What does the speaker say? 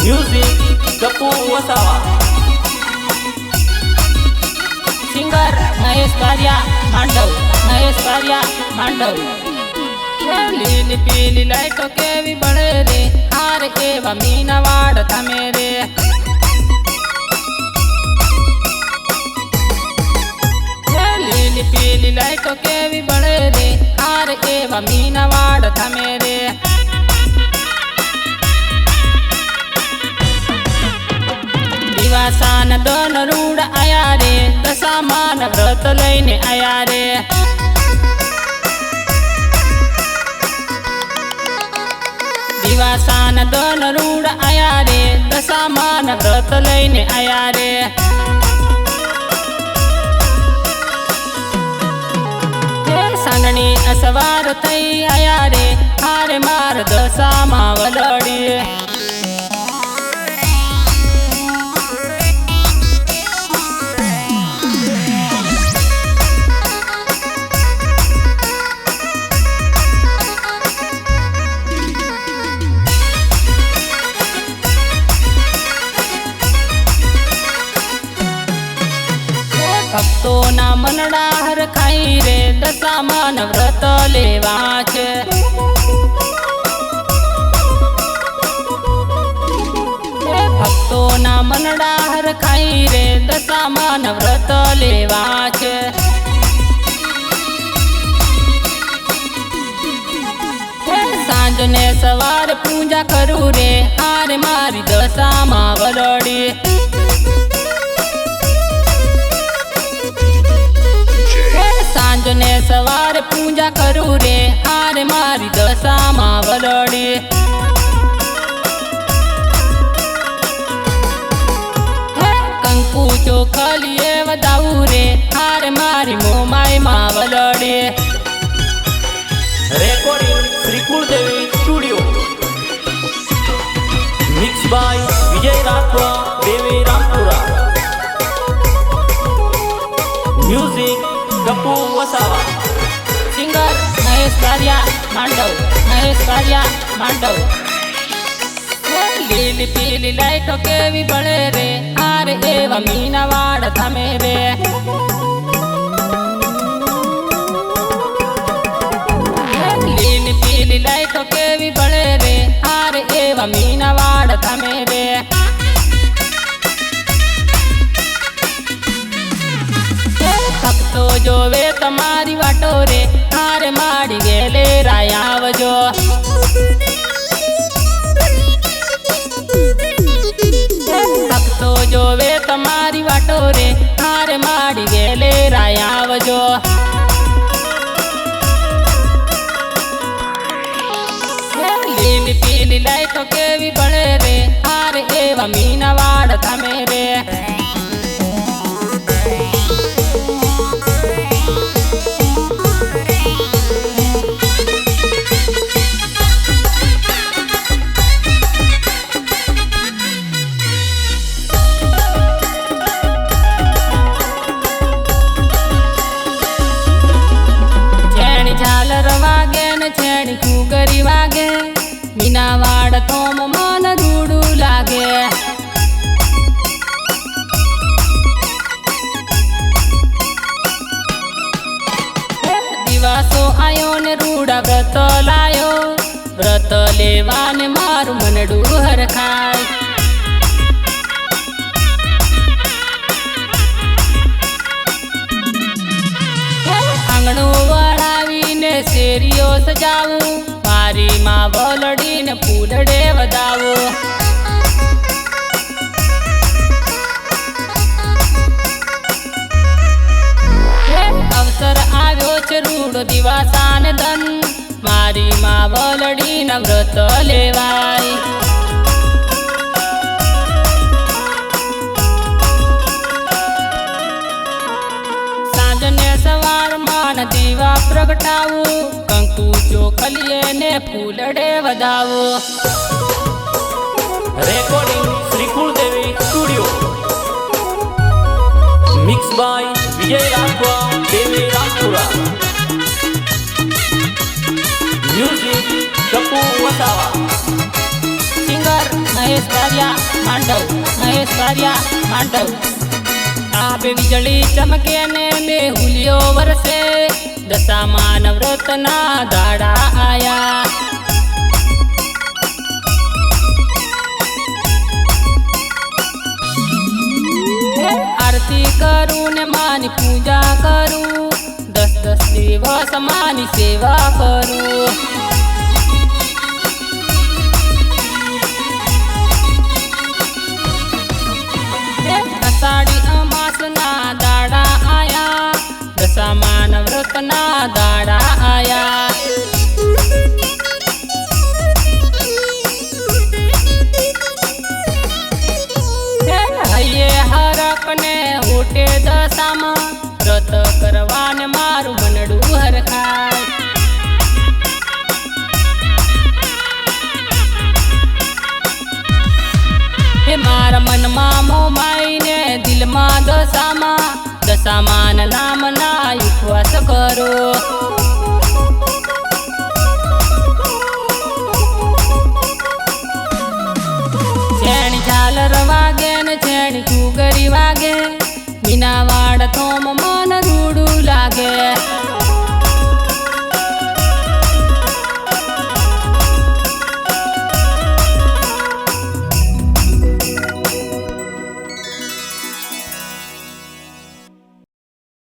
Music Gappu Vasava. Singer Mahesh Bariya Mandav. Mahesh Bariya Mandav. लीली पीली लाइटों के भी बड़े रे हार के मीना वाड़ था मेरे. लीली पीली लाइटों के भी बड़े रे हार के मीना वाड़ था मेरे. दिवासान दोन रूड आया रे दशामान व्रत लईने आया रे. दिवासान दोन रूड आया रे दशामान व्रत लईने आया रे. सांगणी असवार थई आया रे हारे मार दशा मावलड़ी. भक्तो ना मनडा हर खाई रे दशामान व्रत लेवा छे. भक्तो ना मनडा हर खाई रे दशामान व्रत लेवा छे. सांज ने सवार पूजा करू रे हार मारी दशा मावलड़ी. सांज ने सवार पूजा करू रे हार मारी दशा मावलड़ी. कंकु चोखलिए वदाऊ रे हार मारी Momai मावलड़ी. Recording Shri Kuldevi studio. Mix by Vijay Rathwa Devi Rampura. Music Gappu Vasava. Singer Mahesh Bariya Mandav. Mahesh Bariya Mandav. लीली पीली लाइटों के भी बड़े रे हार एवं मीना वाड़ था मेरे. लीली पीली लाइटों के भी बड़े रे हार एवं मीना वाड़ था मेरे. भक्तो जोवे तमारी वाटो रे हार माड़ी गेले रायावजो. भक्तो जोवे तमारी वाटो रे हार माड़ी गेले रायावजो. लीली पीली लाइटों के भी बड़े रे हार एवं मीना वाड़ था मेरे. झालर वागे न छेणी कुगरी वागे मीना वाड़ थोम मन रूडू लागे. दिवासो आयो ने रूडा व्रत लायो. व्रत लेवा ने मारू मनडू हर खाय. आंगणो वड़ावी ने शेरियो सजावू मारी माँ बोलड़ी ने फूलड़े वदावू. अवसर आव्यो छे रूडो दिवासान धन मारी माँ बोलड़ी न व्रत लेवाई. सवार मान दीवा प्रगटावू कंकु चोखलिए ने फूलड़े वदावू. Recording Shri Kuldevi studio. Mix by Vijay Rathwa Devi Rampura. Music Gappu Vasava. Singer Mahesh Bariya Mandav Mahesh Bariya Mandav આપે વીજળી ચમકે ને મેહુલિયો વરસે દશામાન વ્રતના દાડા આયા આરતી કરું ને માની પૂજા કરું 10 દિવસ માની સેવા કરું અષાઢી અમાસના દાડા આયા દશામાન વ્રતના દાડા આયા હૈયે હરક ને ઓટે દશામાં વ્રત કરવાને મારું મનડું હરખાય હે મારા મનમાં મોમાઈને દિલમાં દશામાં દશામાન નામના ઉપવાસ કરો